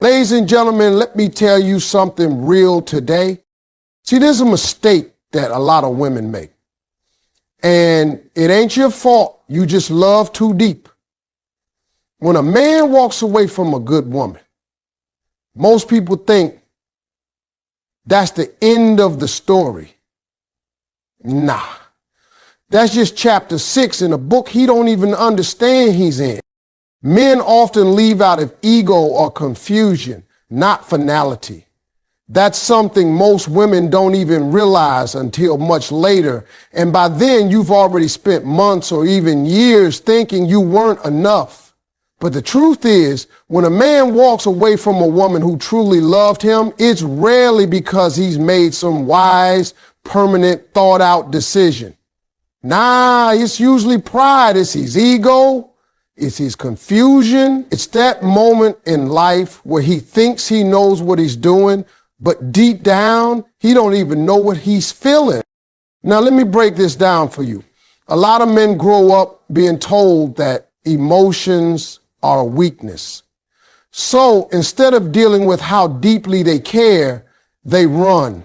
Ladies and gentlemen, let me tell you something real today. See, there's a mistake that a lot of women make. And it ain't your fault. You just love too deep. When a man walks away from a good woman, most people think that's the end of the story. Nah, that's just chapter 6 in a book he don't even understand he's in. Men often leave out of ego or confusion, not finality. That's something most women don't even realize until much later. And by then you've already spent months or even years thinking you weren't enough. But the truth is, when a man walks away from a woman who truly loved him, it's rarely because he's made some wise, permanent, thought out decision. Nah, it's usually pride. It's his ego. It's his confusion. It's that moment in life where he thinks he knows what he's doing, but deep down, he don't even know what he's feeling. Now, let me break this down for you. A lot of men grow up being told that emotions are a weakness. So instead of dealing with how deeply they care, they run,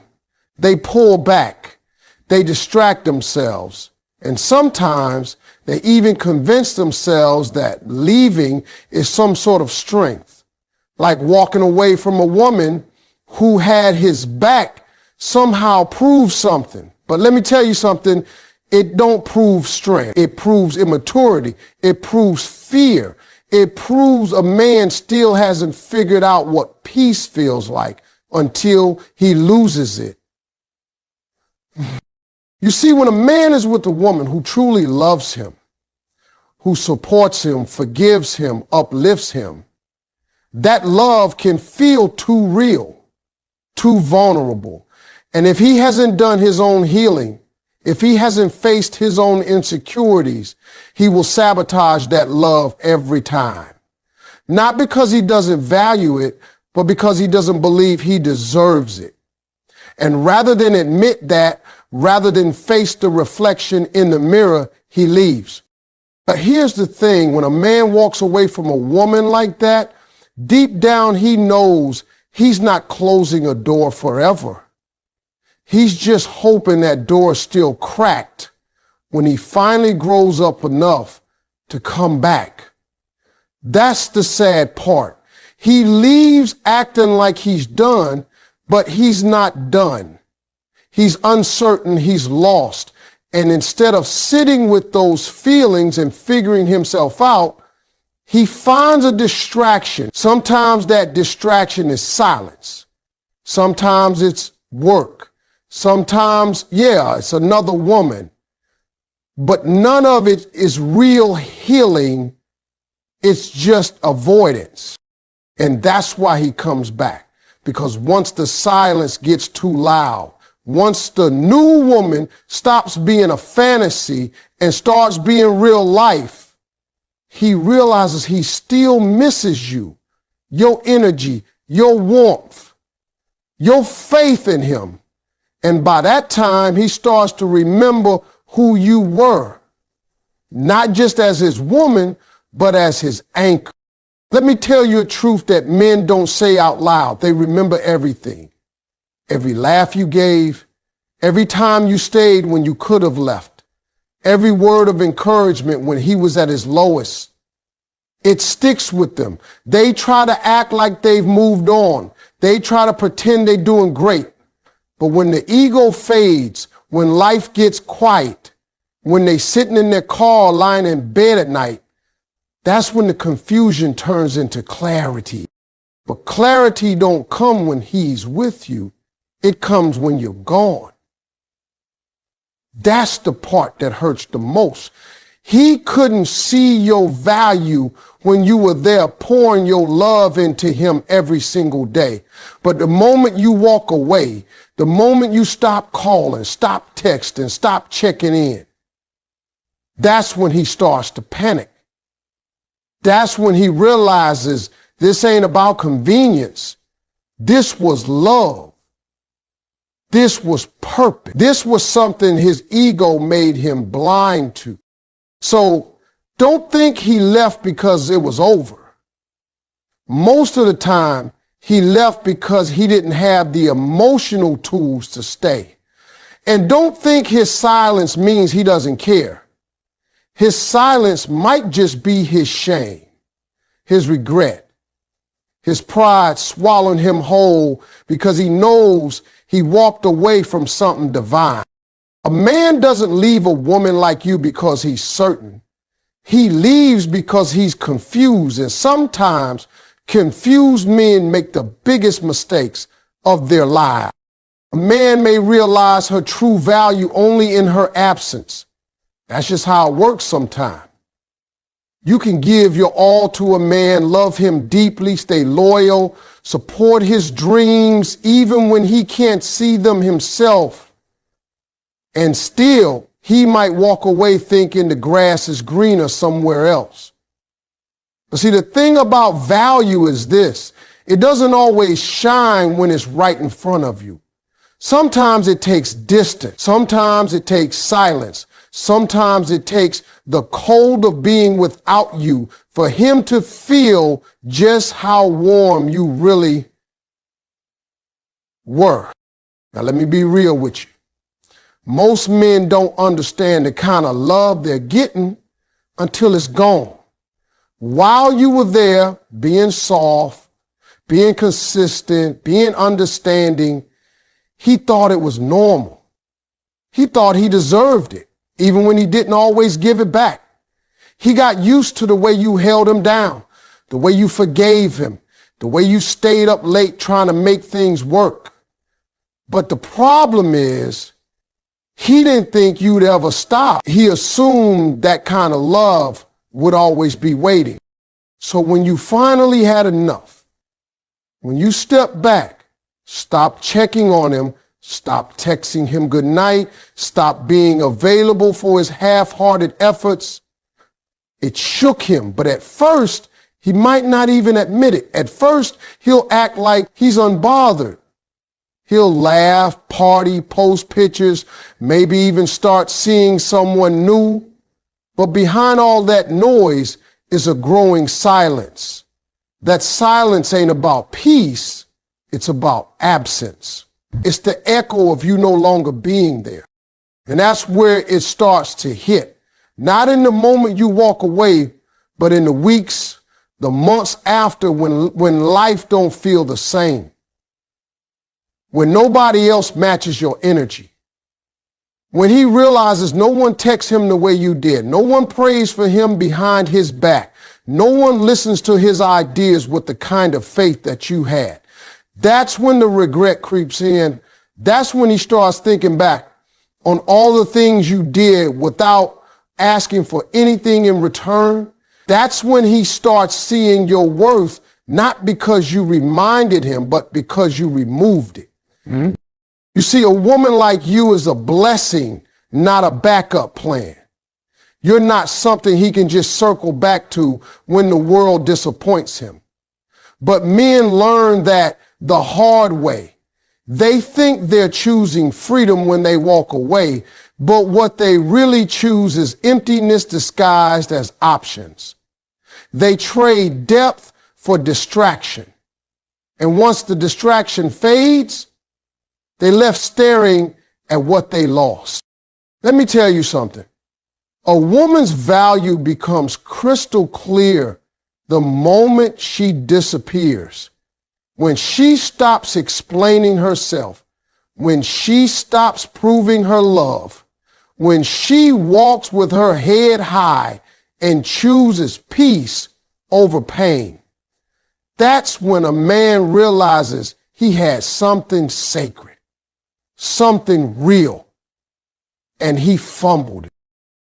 they pull back, they distract themselves. And sometimes they even convince themselves that leaving is some sort of strength, like walking away from a woman who had his back somehow proves something. But let me tell you something, it don't prove strength. It proves immaturity. It proves fear. It proves a man still hasn't figured out what peace feels like until he loses it. You see, when a man is with a woman who truly loves him, who supports him, forgives him, uplifts him, that love can feel too real, too vulnerable. And if he hasn't done his own healing, if he hasn't faced his own insecurities, he will sabotage that love every time. Not because he doesn't value it, but because he doesn't believe he deserves it. And rather than admit that, rather than face the reflection in the mirror, he leaves. But here's the thing, when a man walks away from a woman like that, deep down he knows he's not closing a door forever. He's just hoping that door is still cracked when he finally grows up enough to come back. That's the sad part. He leaves acting like he's done, but he's not done. He's uncertain, he's lost. And instead of sitting with those feelings and figuring himself out, he finds a distraction. Sometimes that distraction is silence. Sometimes it's work. Sometimes, it's another woman. But none of it is real healing. It's just avoidance. And that's why he comes back. Because once the silence gets too loud, once the new woman stops being a fantasy and starts being real life, he realizes he still misses you, your energy, your warmth, your faith in him. And by that time, he starts to remember who you were, not just as his woman, but as his anchor. Let me tell you a truth that men don't say out loud. They remember everything. Every laugh you gave, every time you stayed when you could have left, every word of encouragement when he was at his lowest. It sticks with them. They try to act like they've moved on. They try to pretend they're doing great. But when the ego fades, when life gets quiet, when they sitting in their car lying in bed at night, that's when the confusion turns into clarity. But clarity don't come when he's with you. It comes when you're gone. That's the part that hurts the most. He couldn't see your value when you were there pouring your love into him every single day. But the moment you walk away, the moment you stop calling, stop texting, stop checking in, that's when he starts to panic. That's when he realizes this ain't about convenience. This was love. This was purpose. This was something his ego made him blind to. So don't think he left because it was over. Most of the time, He left because he didn't have the emotional tools to stay. And don't think his silence means he doesn't care. His silence might just be his shame, his regret, his pride swallowing him whole because he knows he walked away from something divine. A man doesn't leave a woman like you because he's certain. He leaves because he's confused, and sometimes confused men make the biggest mistakes of their lives. A man may realize her true value only in her absence. That's just how it works sometimes. You can give your all to a man, love him deeply, stay loyal, support his dreams, even when he can't see them himself. And still, he might walk away thinking the grass is greener somewhere else. But see, the thing about value is this: it doesn't always shine when it's right in front of you. Sometimes it takes distance. Sometimes it takes silence. Sometimes it takes the cold of being without you for him to feel just how warm you really were. Now, let me be real with you. Most men don't understand the kind of love they're getting until it's gone. While you were there, being soft, being consistent, being understanding, he thought it was normal. He thought he deserved it, even when he didn't always give it back. He got used to the way you held him down, the way you forgave him, the way you stayed up late trying to make things work. But the problem is, he didn't think you'd ever stop. He assumed that kind of love would always be waiting. So when you finally had enough, when you stepped back, stop checking on him, stop texting him good night, stop being available for his half-hearted efforts, it shook him. But at first, he might not even admit it. At first, he'll act like he's unbothered. He'll laugh, party, post pictures, maybe even start seeing someone new. But behind all that noise is a growing silence. That silence ain't about peace, it's about absence. It's the echo of you no longer being there. And that's where it starts to hit. Not in the moment you walk away, but in the weeks, the months after when life don't feel the same. When nobody else matches your energy. When he realizes no one texts him the way you did. No one prays for him behind his back. No one listens to his ideas with the kind of faith that you had. That's when the regret creeps in. That's when he starts thinking back on all the things you did without asking for anything in return. That's when he starts seeing your worth, not because you reminded him, but because you removed it. Mm-hmm. You see, a woman like you is a blessing, not a backup plan. You're not something he can just circle back to when the world disappoints him. But men learn that the hard way. They think they're choosing freedom when they walk away, but what they really choose is emptiness disguised as options. They trade depth for distraction. And once the distraction fades, they left staring at what they lost. Let me tell you something. A woman's value becomes crystal clear the moment she disappears. When she stops explaining herself, when she stops proving her love, when she walks with her head high and chooses peace over pain, that's when a man realizes he had something sacred, something real, and he fumbled it.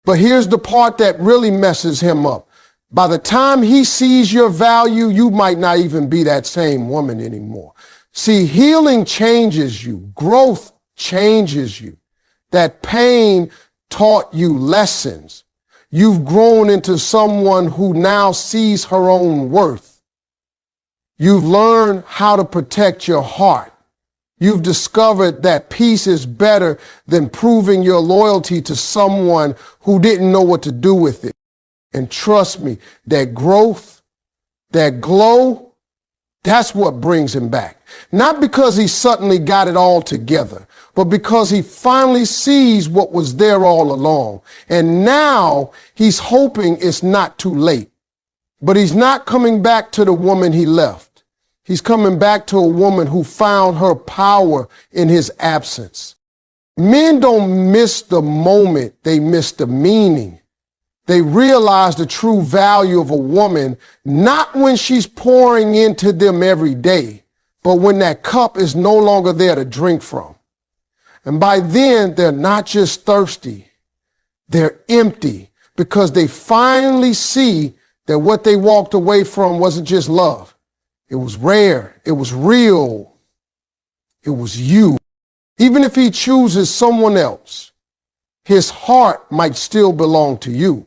But here's the part that really messes him up. By the time he sees your value, you might not even be that same woman anymore. See, healing changes you. Growth changes you. That pain taught you lessons. You've grown into someone who now sees her own worth. You've learned how to protect your heart. You've discovered that peace is better than proving your loyalty to someone who didn't know what to do with it. And trust me, that growth, that glow, That's what brings him back. Not because he suddenly got it all together, but because he finally sees what was there all along. And now he's hoping it's not too late. But he's not coming back to the woman he left. He's coming back to a woman who found her power in his absence. Men don't miss the moment, they miss the meaning. They realize the true value of a woman, not when she's pouring into them every day, but when that cup is no longer there to drink from. And by then, they're not just thirsty, they're empty, because they finally see that what they walked away from wasn't just love. It was rare, it was real, it was you. Even if he chooses someone else, his heart might still belong to you.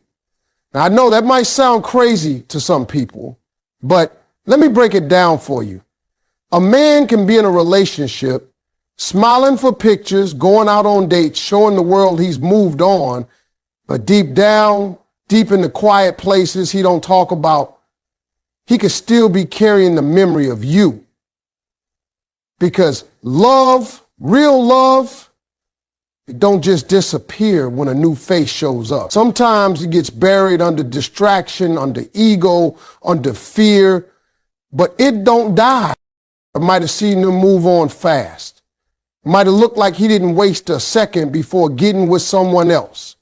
Now, I know that might sound crazy to some people, but let me break it down for you. A man can be in a relationship, smiling for pictures, going out on dates, showing the world he's moved on, but deep down, deep in the quiet places he don't talk about, he could still be carrying the memory of you. Because love, real love, it don't just disappear when a new face shows up. Sometimes it gets buried under distraction, under ego, under fear, but it don't die. I might have seen him move on fast. Might have looked like he didn't waste a second before getting with someone else.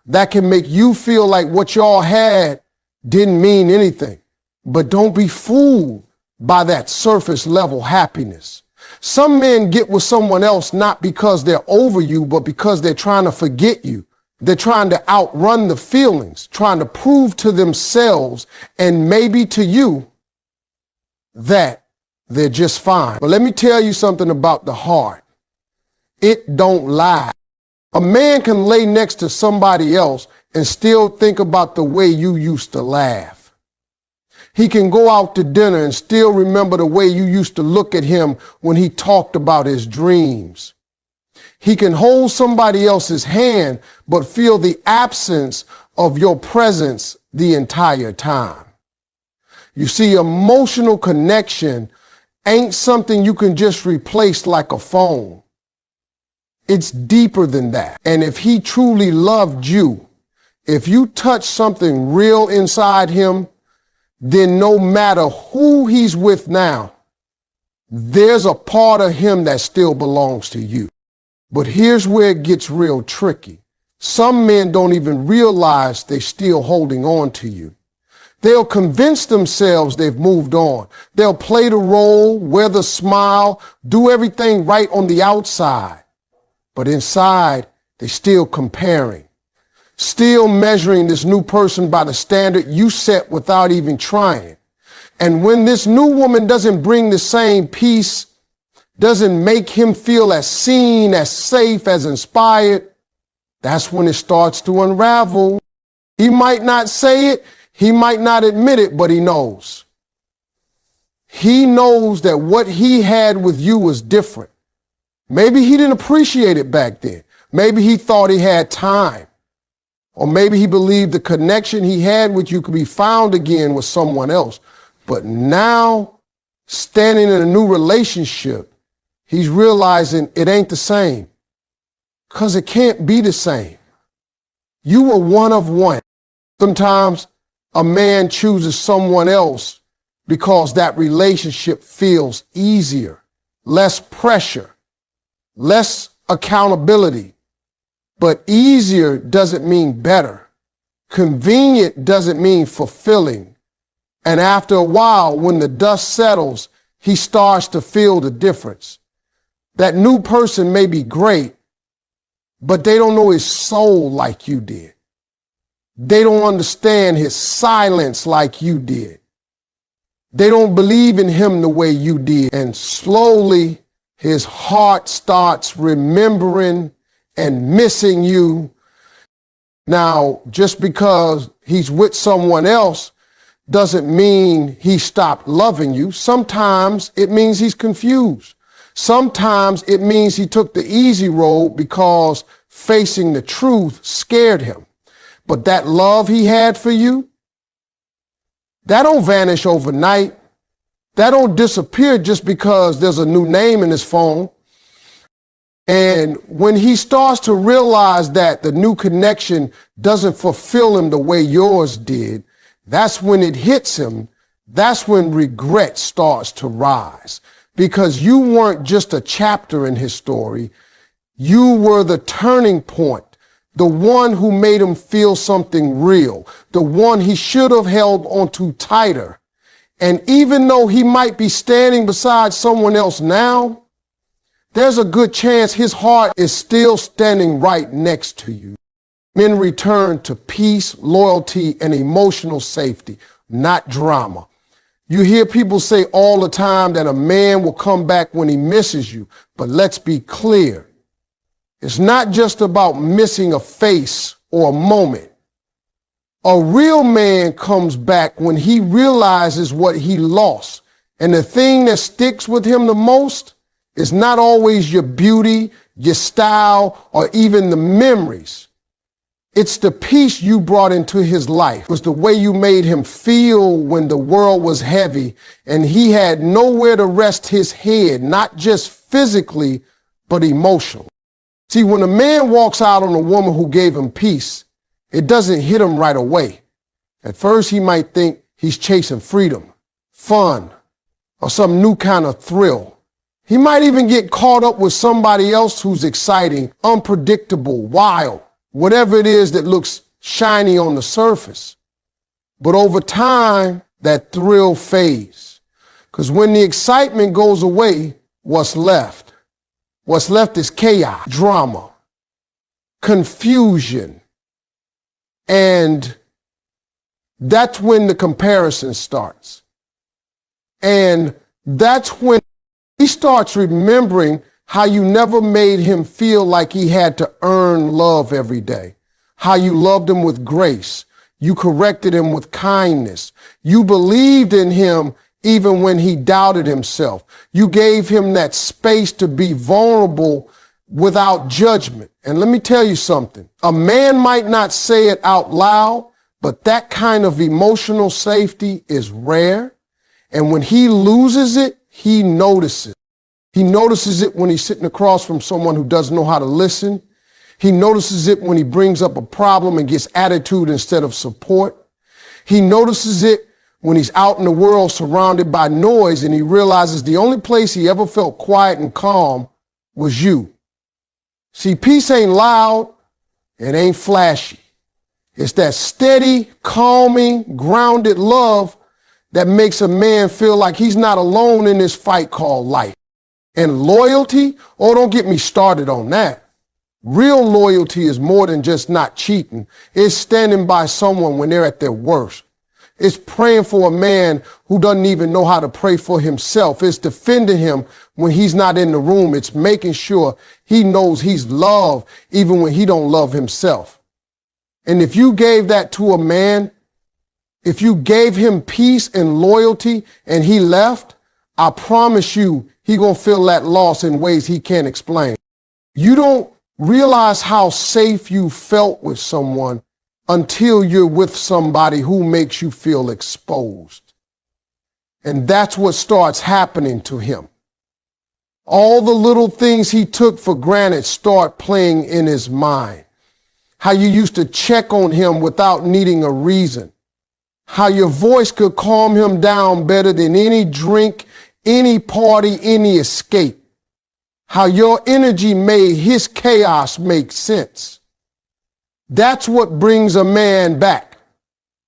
That can make you feel like what y'all had didn't mean anything. But don't be fooled by that surface level happiness. Some men get with someone else not because they're over you, but because they're trying to forget you. They're trying to outrun the feelings, trying to prove to themselves and maybe to you that they're just fine. But let me tell you something about the heart. It don't lie. A man can lay next to somebody else and still think about the way you used to laugh. He can go out to dinner and still remember the way you used to look at him when he talked about his dreams. He can hold somebody else's hand, but feel the absence of your presence the entire time. You see, emotional connection ain't something you can just replace like a phone. It's deeper than that. And if he truly loved you, if you touch something real inside him, then no matter who he's with now, there's a part of him that still belongs to you. But here's where it gets real tricky. Some men don't even realize they're still holding on to you. They'll convince themselves they've moved on. They'll play the role, wear the smile, do everything right on the outside. But inside, they're still comparing. Still measuring this new person by the standard you set without even trying. And when this new woman doesn't bring the same peace, doesn't make him feel as seen, as safe, as inspired, that's when it starts to unravel. He might not say it, he might not admit it, but he knows. He knows that what he had with you was different. Maybe he didn't appreciate it back then. Maybe he thought he had time. Or maybe he believed the connection he had with you could be found again with someone else. But now, standing in a new relationship, he's realizing it ain't the same. Because it can't be the same. You were one of one. Sometimes a man chooses someone else because that relationship feels easier, less pressure, less accountability. But easier doesn't mean better. Convenient doesn't mean fulfilling. And after a while, when the dust settles, he starts to feel the difference. That new person may be great, but they don't know his soul like you did. They don't understand his silence like you did. They don't believe in him the way you did. And slowly, his heart starts remembering and missing you. Now, just because he's with someone else doesn't mean he stopped loving you. Sometimes it means he's confused. Sometimes it means he took the easy road because facing the truth scared him. But that love he had for you, that don't vanish overnight. That don't disappear just because there's a new name in his phone. And when he starts to realize that the new connection doesn't fulfill him the way yours did, that's when it hits him. That's when regret starts to rise, because you weren't just a chapter in his story. You were the turning point, the one who made him feel something real, the one he should have held onto tighter. And even though he might be standing beside someone else now, there's a good chance his heart is still standing right next to you. Men return to peace, loyalty, and emotional safety, not drama. You hear people say all the time that a man will come back when he misses you, but let's be clear. It's not just about missing a face or a moment. A real man comes back when he realizes what he lost, and the thing that sticks with him the most is not always your beauty, your style, or even the memories. It's the peace you brought into his life. It was the way you made him feel when the world was heavy and he had nowhere to rest his head, not just physically, but emotionally. See, when a man walks out on a woman who gave him peace, it doesn't hit him right away. At first, he might think he's chasing freedom, fun, or some new kind of thrill. He might even get caught up with somebody else who's exciting, unpredictable, wild, whatever it is that looks shiny on the surface. But over time, that thrill fades. Because when the excitement goes away, what's left? What's left is chaos, drama, confusion. And that's when the comparison starts. And that's when he starts remembering how you never made him feel like he had to earn love every day, how you loved him with grace, you corrected him with kindness, you believed in him even when he doubted himself, you gave him that space to be vulnerable without judgment. And let me tell you something, a man might not say it out loud, but that kind of emotional safety is rare, and when he loses it, he notices. He notices it when he's sitting across from someone who doesn't know how to listen. He notices it when he brings up a problem and gets attitude instead of support. He notices it when he's out in the world surrounded by noise and he realizes the only place he ever felt quiet and calm was you. See, peace ain't loud, it ain't flashy. It's that steady, calming, grounded love that makes a man feel like he's not alone in this fight called life. And loyalty, oh, don't get me started on that. Real loyalty is more than just not cheating. It's standing by someone when they're at their worst. It's praying for a man who doesn't even know how to pray for himself. It's defending him when he's not in the room. It's making sure he knows he's loved even when he don't love himself. And if you gave that to a man, if you gave him peace and loyalty and he left, I promise you, he gonna feel that loss in ways he can't explain. You don't realize how safe you felt with someone until you're with somebody who makes you feel exposed. And that's what starts happening to him. All the little things he took for granted start playing in his mind. How you used to check on him without needing a reason. How your voice could calm him down better than any drink, any party, any escape. How your energy made his chaos make sense. That's what brings a man back.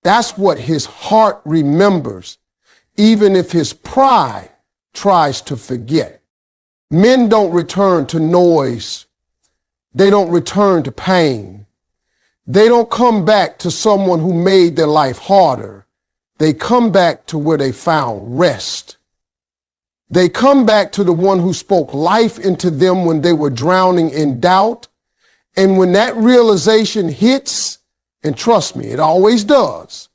That's what his heart remembers, even if his pride tries to forget. Men don't return to noise. They don't return to pain. They don't come back to someone who made their life harder. They come back to where they found rest. They come back to the one who spoke life into them when they were drowning in doubt. And when that realization hits, and trust me, it always does,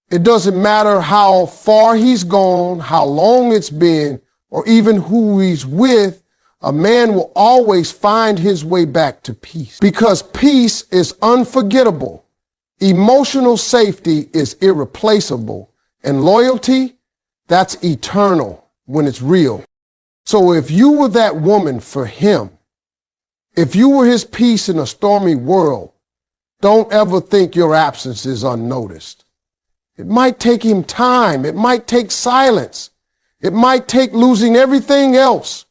it doesn't matter how far he's gone, how long it's been, or even who he's with, a man will always find his way back to peace. Because peace is unforgettable, emotional safety is irreplaceable, and loyalty, That's eternal when it's real. So if you were that woman for him, if you were his peace in a stormy world, don't ever think your absence is unnoticed. It might take him time. It might take silence. It might take losing everything else.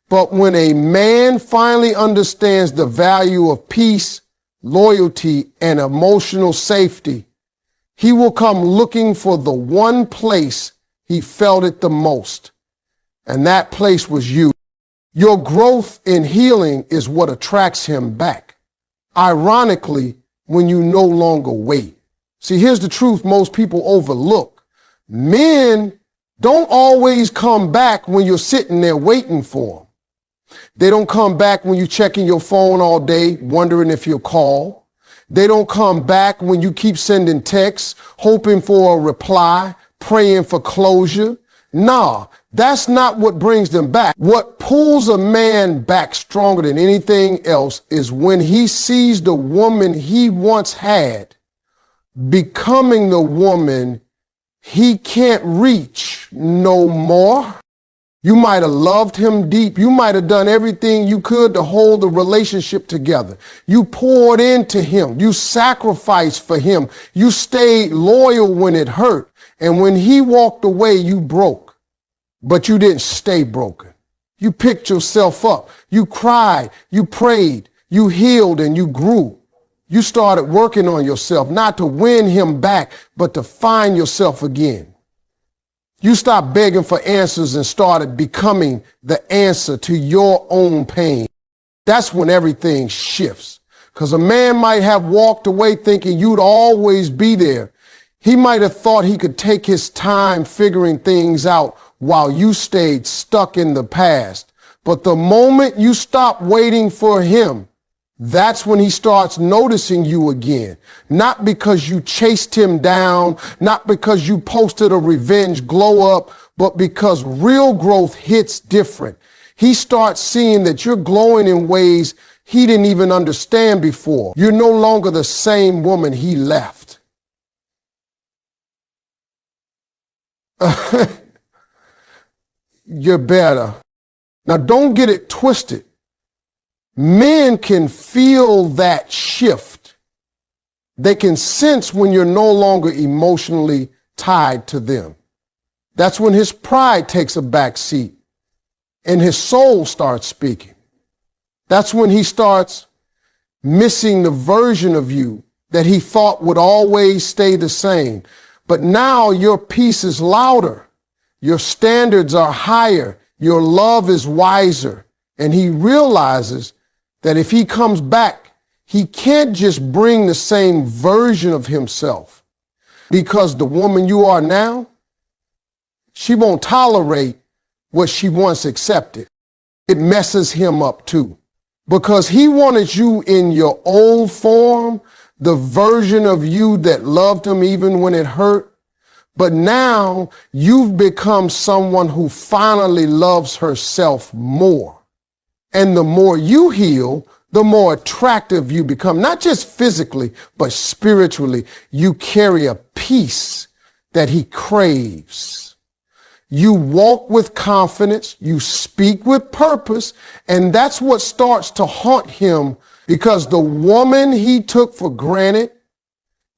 But when a man finally understands the value of peace, loyalty, and emotional safety, he will come looking for the one place he felt it the most. And that place was you. Your growth in healing is what attracts him back. Ironically, when you no longer wait. See, here's the truth most people overlook. Men don't always come back when you're sitting there waiting for them. They don't come back when you're checking your phone all day, wondering if you'll call. They don't come back when you keep sending texts, hoping for a reply, praying for closure. Nah, that's not what brings them back. What pulls a man back stronger than anything else is when he sees the woman he once had becoming the woman he can't reach no more. You might have loved him deep. You might have done everything you could to hold the relationship together. You poured into him. You sacrificed for him. You stayed loyal when it hurt. And when he walked away, you broke. But you didn't stay broken. You picked yourself up. You cried. You prayed. You healed and you grew. You started working on yourself, not to win him back, but to find yourself again. You stopped begging for answers and started becoming the answer to your own pain. That's when everything shifts. Because a man might have walked away thinking you'd always be there. He might have thought he could take his time figuring things out while you stayed stuck in the past. But the moment you stop waiting for him, that's when he starts noticing you again. Not because you chased him down, not because you posted a revenge glow up, but because real growth hits different. He starts seeing that you're glowing in ways he didn't even understand before. You're no longer the same woman he left. You're better. Now don't get it twisted. Men can feel that shift. They can sense when you're no longer emotionally tied to them. That's when his pride takes a back seat and his soul starts speaking. That's when he starts missing the version of you that he thought would always stay the same. But now your peace is louder. Your standards are higher. Your love is wiser. And he realizes that if he comes back, he can't just bring the same version of himself, because the woman you are now, she won't tolerate what she once accepted. It messes him up too, because he wanted you in your old form, the version of you that loved him even when it hurt. But now you've become someone who finally loves herself more. And the more you heal, the more attractive you become, not just physically, but spiritually. You carry a peace that he craves. You walk with confidence, you speak with purpose, and that's what starts to haunt him, because the woman he took for granted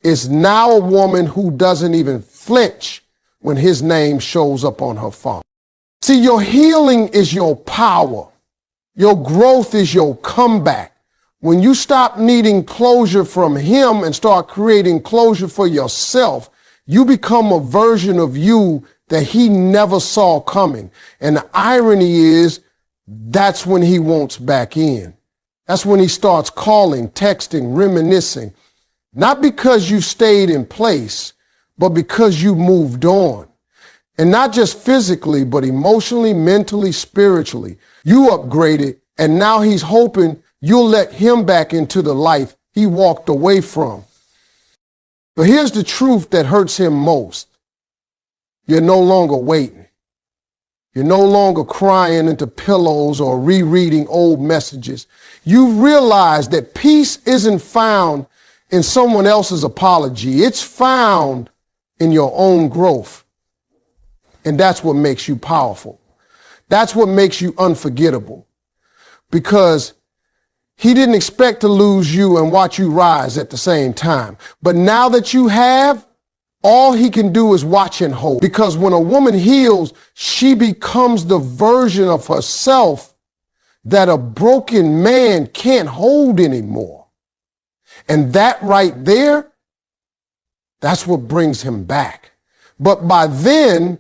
is now a woman who doesn't even flinch when his name shows up on her phone. See, your healing is your power. Your growth is your comeback. When you stop needing closure from him and start creating closure for yourself, you become a version of you that he never saw coming. And the irony is, that's when he wants back in. That's when he starts calling, texting, reminiscing. Not because you stayed in place, but because you moved on. And not just physically, but emotionally, mentally, spiritually. You upgraded, and now he's hoping you'll let him back into the life he walked away from. But here's the truth that hurts him most. You're no longer waiting. You're no longer crying into pillows or rereading old messages. You've realized that peace isn't found in someone else's apology. It's found in your own growth. And that's what makes you powerful. That's what makes you unforgettable. Because he didn't expect to lose you and watch you rise at the same time. But now that you have, all he can do is watch and hold. Because when a woman heals, she becomes the version of herself that a broken man can't hold anymore. And that right there, that's what brings him back. But by then,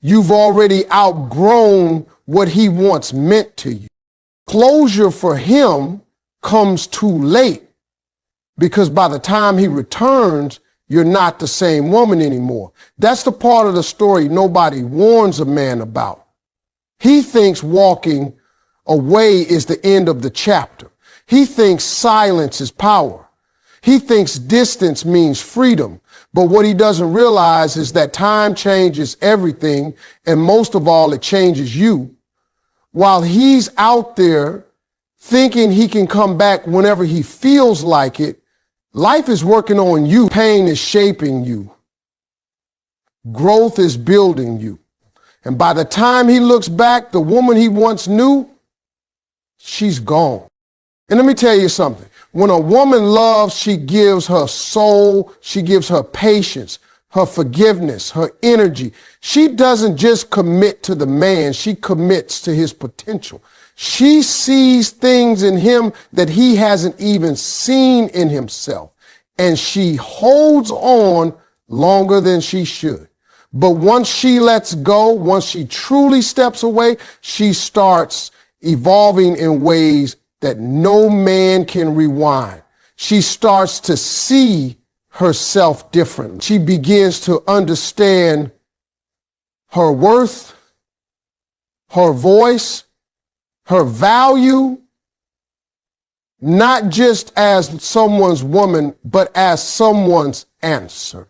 you've already outgrown what he once meant to you. Closure for him comes too late, because by the time he returns, you're not the same woman anymore. That's the part of the story nobody warns a man about. He thinks walking away is the end of the chapter. He thinks silence is power. He thinks distance means freedom. But what he doesn't realize is that time changes everything, and most of all, it changes you. While he's out there thinking he can come back whenever he feels like it, life is working on you. Pain is shaping you. Growth is building you. And by the time he looks back, the woman he once knew, she's gone. And let me tell you something. When a woman loves, she gives her soul, she gives her patience, her forgiveness, her energy. She doesn't just commit to the man, she commits to his potential. She sees things in him that he hasn't even seen in himself. And she holds on longer than she should. But once she lets go, once she truly steps away, she starts evolving in ways that no man can rewind. She starts to see herself differently. She begins to understand her worth, her voice, her value, not just as someone's woman, but as someone's answer.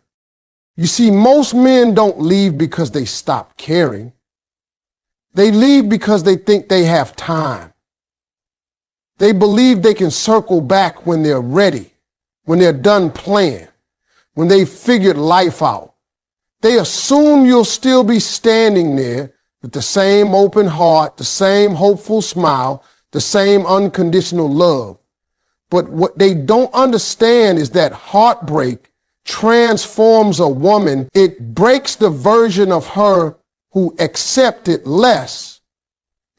You see, most men don't leave because they stop caring. They leave because they think they have time. They believe they can circle back when they're ready, when they're done playing, when they figured life out. They assume you'll still be standing there with the same open heart, the same hopeful smile, the same unconditional love. But what they don't understand is that heartbreak transforms a woman. It breaks the version of her who accepted less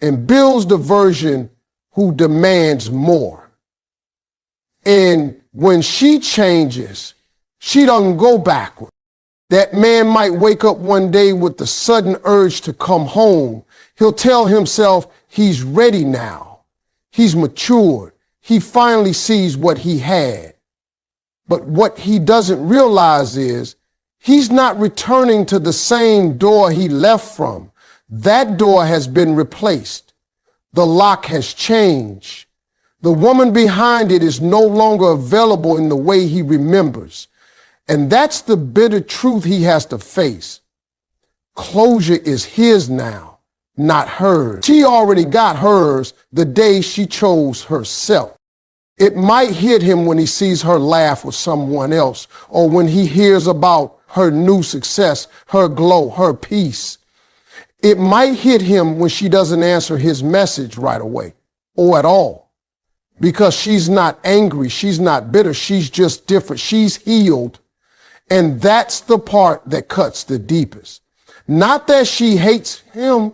and builds the version who demands more. And when she changes, she doesn't go backward. That man might wake up one day with the sudden urge to come home. He'll tell himself he's ready now. He's matured. He finally sees what he had. But what he doesn't realize is he's not returning to the same door he left from. That door has been replaced. The lock has changed. The woman behind it is no longer available in the way he remembers. And that's the bitter truth he has to face. Closure is his now, not hers. She already got hers the day she chose herself. It might hit him when he sees her laugh with someone else, or when he hears about her new success, her glow, her peace. It might hit him when she doesn't answer his message right away, or at all, because she's not angry, she's not bitter, she's just different, she's healed. And that's the part that cuts the deepest. Not that she hates him,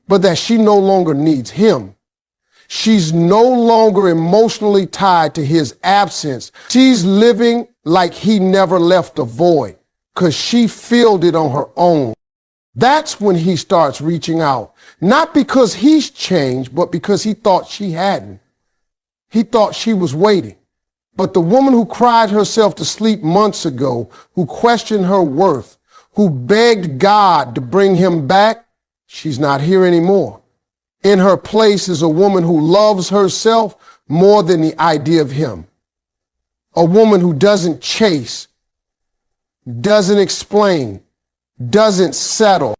but that she no longer needs him. She's no longer emotionally tied to his absence. She's living like he never left a void, because she filled it on her own. That's when he starts reaching out, not because he's changed, but because he thought she hadn't. He thought she was waiting. But the woman who cried herself to sleep months ago, who questioned her worth, who begged God to bring him back, she's not here anymore. In her place is a woman who loves herself more than the idea of him. A woman who doesn't chase, doesn't explain, doesn't settle.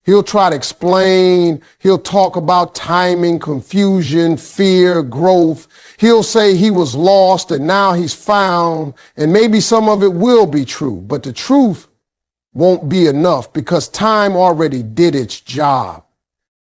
He'll try to explain. He'll talk about timing, confusion, fear, growth. He'll say he was lost and now he's found, and maybe some of it will be true. But the truth won't be enough because time already did its job.